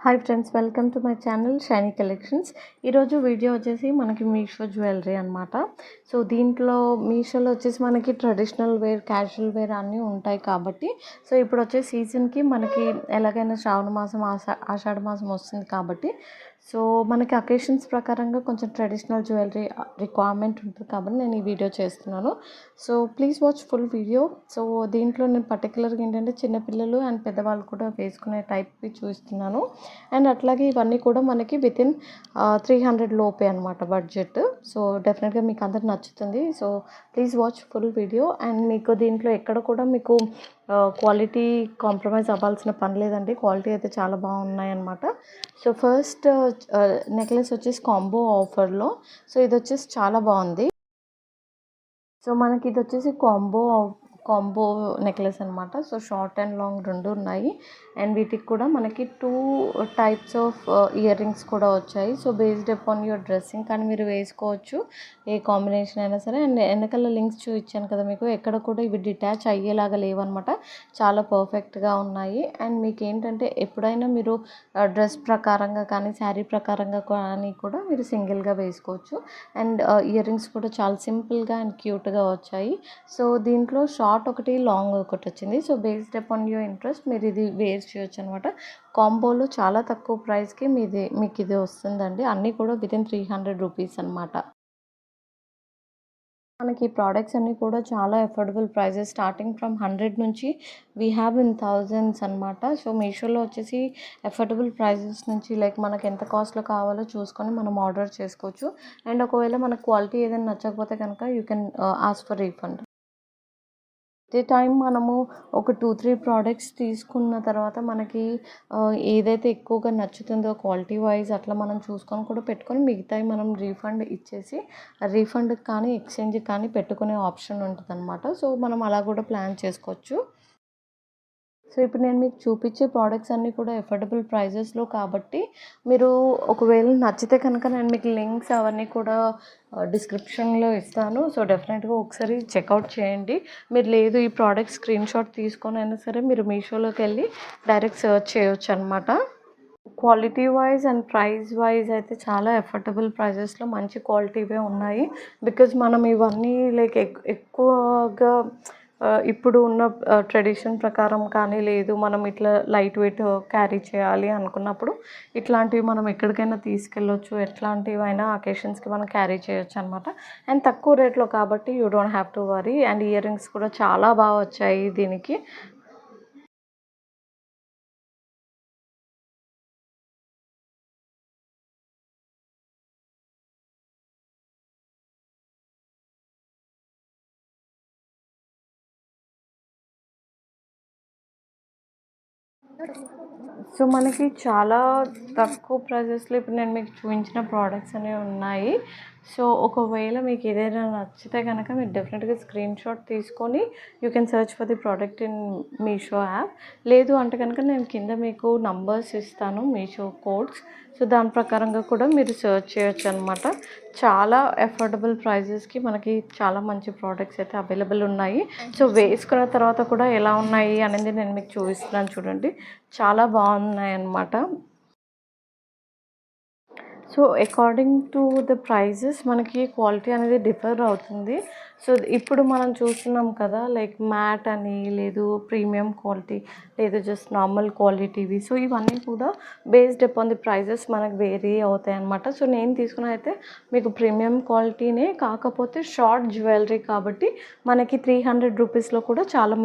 Hi friends, welcome to my channel shiny collections. ఈరోజు video వచ్చేసి మనకి మీషో జ్యువెలరీ అనమాట. సో దీంట్లో మీషోలో వచ్చేసి మనకి ట్రెడిషనల్ వేర్, క్యాజువల్ వేర్ అన్నీ ఉంటాయి కాబట్టి, సో ఇప్పుడు వచ్చే సీజన్కి మనకి ఎలాగైనా శ్రావణ మాసం, ఆషాఢ మాసం వస్తుంది కాబట్టి, సో మనకి అకేషన్స్ ప్రకారంగా కొంచెం ట్రెడిషనల్ జ్యువెలరీ రిక్వైర్మెంట్ ఉంటుంది కాబట్టి నేను ఈ వీడియో చేస్తున్నాను. So please watch full video. So దీంట్లో నేను పర్టికులర్గా ఏంటంటే చిన్నపిల్లలు అండ్ పెద్దవాళ్ళు కూడా వేసుకునే టైప్వి చూస్తున్నాను. అండ్ అట్లాగే ఇవన్నీ కూడా మనకి వితిన్ 300 లోపే అనమాట బడ్జెట్. సో డెఫినెట్గా మీకు అందరికి నచ్చుతుంది. So please watch full video. And మీకు దీంట్లో ఎక్కడ కూడా మీకు క్వాలిటీ కాంప్రమైజ్ అవ్వాల్సిన పని లేదండి. క్వాలిటీ అయితే చాలా బాగున్నాయన్నమాట. సో ఫస్ట్ నెక్లెస్ వచ్చేసి కాంబో ఆఫర్లో. సో ఇది వచ్చేసి చాలా బాగుంది. సో మనకి ఇది వచ్చేసి కాంబో నెక్లెస్ అనమాట. సో షార్ట్ అండ్ లాంగ్ రెండు ఉన్నాయి. అండ్ వీటికి కూడా మనకి 2 టైప్స్ ఆఫ్ ఇయర్ రింగ్స్ కూడా వచ్చాయి. So based upon your dressing కానీ మీరు వేసుకోవచ్చు, ఏ కాంబినేషన్ అయినా సరే. అండ్ వెనకాల లింక్స్ చూపించాను కదా మీకు, ఎక్కడ కూడా ఇవి డిటాచ్ అయ్యేలాగా లేవన్నమాట. చాలా పర్ఫెక్ట్గా ఉన్నాయి. అండ్ మీకు ఏంటంటే ఎప్పుడైనా మీరు డ్రెస్ ప్రకారంగా కానీ శారీ ప్రకారంగా కానీ కూడా మీరు సింగిల్గా వేసుకోవచ్చు. అండ్ ఇయర్ రింగ్స్ కూడా చాలా సింపుల్గా అండ్ క్యూట్గా వచ్చాయి. సో దీంట్లో షార్ట్ ఒకటి, లాంగ్ ఒకటి వచ్చింది. So based upon your interest మీరు ఇది వేర్ చేయొచ్చు అనమాట. కాంబోలో చాలా తక్కువ ప్రైస్కి మీకు ఇది వస్తుందండి. అన్నీ కూడా వితిన్ 300 రూపీస్ అనమాట. మనకి ప్రోడక్ట్స్ అన్నీ కూడా చాలా అఫోర్డబుల్ ప్రైజెస్, స్టార్టింగ్ ఫ్రమ్ 100 నుంచి వీ హ్యావ్ ఇన్ థౌజండ్స్ అనమాట. సో మీషోలో వచ్చేసి అఫోర్డబుల్ ప్రైజెస్ నుంచి లైక్ మనకి ఎంత కాస్ట్లో కావాలో చూసుకొని మనం ఆర్డర్ చేసుకోవచ్చు. అండ్ ఒకవేళ మనకు క్వాలిటీ ఏదైనా నచ్చకపోతే కనుక you can ask for refund. At a time మనము ఒక 2-3 ప్రోడక్ట్స్ తీసుకున్న తర్వాత మనకి ఏదైతే ఎక్కువగా నచ్చుతుందో క్వాలిటీ వైజ్ అట్లా మనం చూసుకొని కూడా పెట్టుకొని మిగతాయి మనం రీఫండ్ ఇచ్చేసి రీఫండ్కి కానీ ఎక్స్చేంజ్కి కానీ పెట్టుకునే ఆప్షన్ ఉంటుంది అనమాట. సో మనం అలా కూడా ప్లాన్ చేసుకోవచ్చు. సో ఇప్పుడు నేను మీకు చూపించే ప్రోడక్ట్స్ అన్నీ కూడా అఫోర్డబుల్ ప్రైజెస్లో కాబట్టి మీరు ఒకవేళ నచ్చితే కనుక నేను మీకు లింక్స్ అవన్నీ కూడా డిస్క్రిప్షన్లో ఇస్తాను. సో డెఫినెట్గా ఒకసారి చెక్అవుట్ చేయండి. మీరు లేదు ఈ ప్రోడక్ట్ స్క్రీన్ షాట్ తీసుకొని అయినా సరే మీరు మీషోలోకి వెళ్ళి డైరెక్ట్ సెర్చ్ చేయొచ్చు అనమాట. Quality wise and price wise అయితే చాలా అఫోర్డబుల్ ప్రైజెస్లో మంచి క్వాలిటీవే ఉన్నాయి. బికాజ్ మనం ఇవన్నీ లైక్ ఎక్కువగా ఇప్పుడు ఉన్న ట్రెడిషన్ ప్రకారం కానీ లేదు మనం ఇట్లా లైట్ వెయిట్ క్యారీ చేయాలి అనుకున్నప్పుడు ఇట్లాంటివి మనం ఎక్కడికైనా తీసుకెళ్ళొచ్చు. ఎట్లాంటివైనా అకేషన్స్కి మనం క్యారీ చేయొచ్చు అనమాట. అండ్ తక్కువ రేట్లో కాబట్టి you don't have to worry. And ear rings కూడా చాలా బాగా వచ్చాయి దీనికి. సో మనకి చాలా తక్కువ ప్రైజెస్లో ఇప్పుడు నేను మీకు చూపించిన ప్రోడక్ట్స్ అనేవి ఉన్నాయి. సో ఒకవేళ మీకు ఏదైనా నచ్చితే కనుక మీరు డెఫినెట్గా స్క్రీన్ షాట్ తీసుకొని you can search for the product in Meesho app. లేదు అంటే కనుక నేను కింద మీకు నంబర్స్ ఇస్తాను, మీషో కోడ్స్. సో దాని ప్రకారంగా కూడా మీరు సెర్చ్ చేయొచ్చు అనమాట. చాలా అఫోర్డబుల్ ప్రైజెస్కి మనకి చాలా మంచి ప్రోడక్ట్స్ అయితే అవైలబుల్ ఉన్నాయి. సో వేసుకున్న తర్వాత కూడా ఎలా ఉన్నాయి అనేది నేను మీకు చూపిస్తున్నాను చూడండి. చాలా బాగున్నాయి అన్నమాట. So according to the prices మనకి క్వాలిటీ అనేది డిఫర్ అవుతుంది. సో ఇప్పుడు మనం చూస్తున్నాం కదా లైక్ మ్యాట్ అని, లేదు ప్రీమియం క్వాలిటీ, లేదు జస్ట్ నార్మల్ క్వాలిటీవి. సో ఇవన్నీ కూడా బేస్డ్ అపాన్ ది ప్రైజెస్ మనకు వేరీ అవుతాయి అన్నమాట. సో నేను తీసుకున్న అయితే మీకు ప్రీమియం క్వాలిటీనే, కాకపోతే షార్ట్ జ్యువెలరీ కాబట్టి మనకి 300 రూపీస్లో కూడా చాలా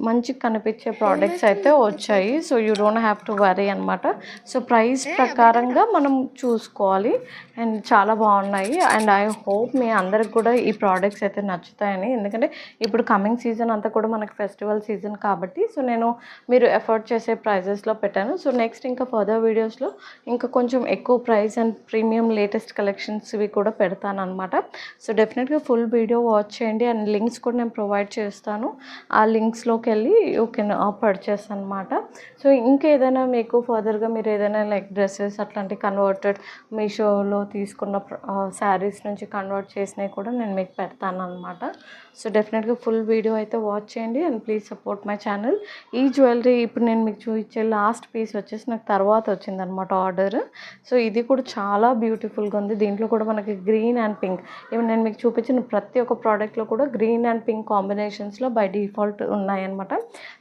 మంచి కనిపించే ప్రోడక్ట్స్ అయితే వచ్చాయి. So you don't have to worry అనమాట. సో ప్రైస్ ప్రకారంగా మనం చూసుకోవాలి. అండ్ చాలా బాగున్నాయి. అండ్ ఐ హోప్ మీ అందరికి కూడా ఈ ప్రోడక్ట్స్ అయితే నచ్చుతాయని. ఎందుకంటే ఇప్పుడు కమింగ్ సీజన్ అంతా కూడా మనకి ఫెస్టివల్ సీజన్ కాబట్టి సో నేను మీరు ఎఫర్ట్ చేసే ప్రైజెస్లో పెట్టాను. సో నెక్స్ట్ ఇంకా ఫర్దర్ వీడియోస్లో ఇంకా కొంచెం ఎక్కువ price and premium latest collections ఇవి కూడా పెడతాను అనమాట. సో డెఫినెట్గా ఫుల్ వీడియో వాచ్ చేయండి. అండ్ లింక్స్ కూడా నేను ప్రొవైడ్ చేస్తాను. ఆ లింక్స్లోకి వెళ్ళి యూ కెన్ పర్చేస్ అనమాట. సో ఇంకా ఏదైనా మీకు ఫర్దర్గా మీరు ఏదైనా లైక్ డ్రెస్సెస్ అట్లాంటి కన్వర్టెడ్ మీషోలో తీసుకున్న శారీస్ నుంచి కన్వర్ట్ చేసినవి కూడా నేను మీకు పెడతాను అనమాట. సో డెఫినెట్గా ఫుల్ వీడియో అయితే వాచ్ చేయండి and please support my channel. ఈ జ్యువెలరీ ఇప్పుడు నేను మీకు చూపించే లాస్ట్ పీస్ వచ్చేసి నాకు తర్వాత వచ్చిందనమాట ఆర్డర్. సో ఇది కూడా చాలా బ్యూటిఫుల్గా ఉంది. దీంట్లో కూడా మనకి గ్రీన్ అండ్ పింక్, ఈవెన్ నేను మీకు చూపించిన ప్రతి ఒక్క ప్రోడక్ట్లో కూడా గ్రీన్ అండ్ పింక్ కాంబినేషన్స్లో బై డిఫాల్ట్ ఉన్నాయన్నమాట.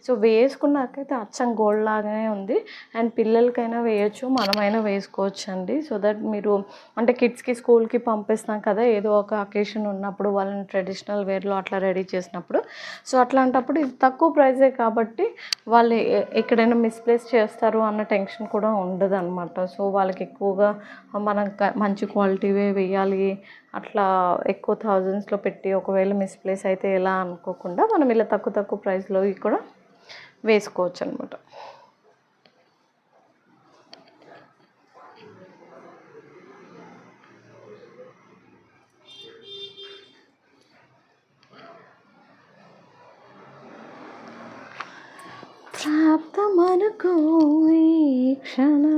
సో వేసుకున్నాకైతే అచ్చం గోల్డ్ లాగానే ఉంది అండ్ పిల్లలకైనా వేయచ్చు, మనమైనా వేసుకోవచ్చు అండి. సో దట్ మీరు అంటే కిడ్స్కి స్కూల్కి పంపిస్తాం కదా, ఏదో ఒక అకేషన్ ఉన్నప్పుడు వాళ్ళని ట్రెడిషనల్ వేర్లో అట్లా రెడీ చేసినప్పుడు. సో అట్లాంటప్పుడు ఇది తక్కువ ప్రైజే కాబట్టి వాళ్ళు ఎక్కడైనా మిస్ప్లేస్ చేస్తారు అన్న టెన్షన్ కూడా ఉండదు అనమాట. సో వాళ్ళకి ఎక్కువగా మనం మంచి క్వాలిటీవే వేయాలి అట్లా ఎక్కువ థౌజండ్స్లో పెట్టి ఒకవేళ మిస్ప్లేస్ అయితే ఎలా అనుకోకుండా మనం ఇలా తక్కువ తక్కువ ప్రైస్లో కూడా వేసుకోవచ్చు అనమాట. ప్రాప్తమనుకో ఈ క్షణం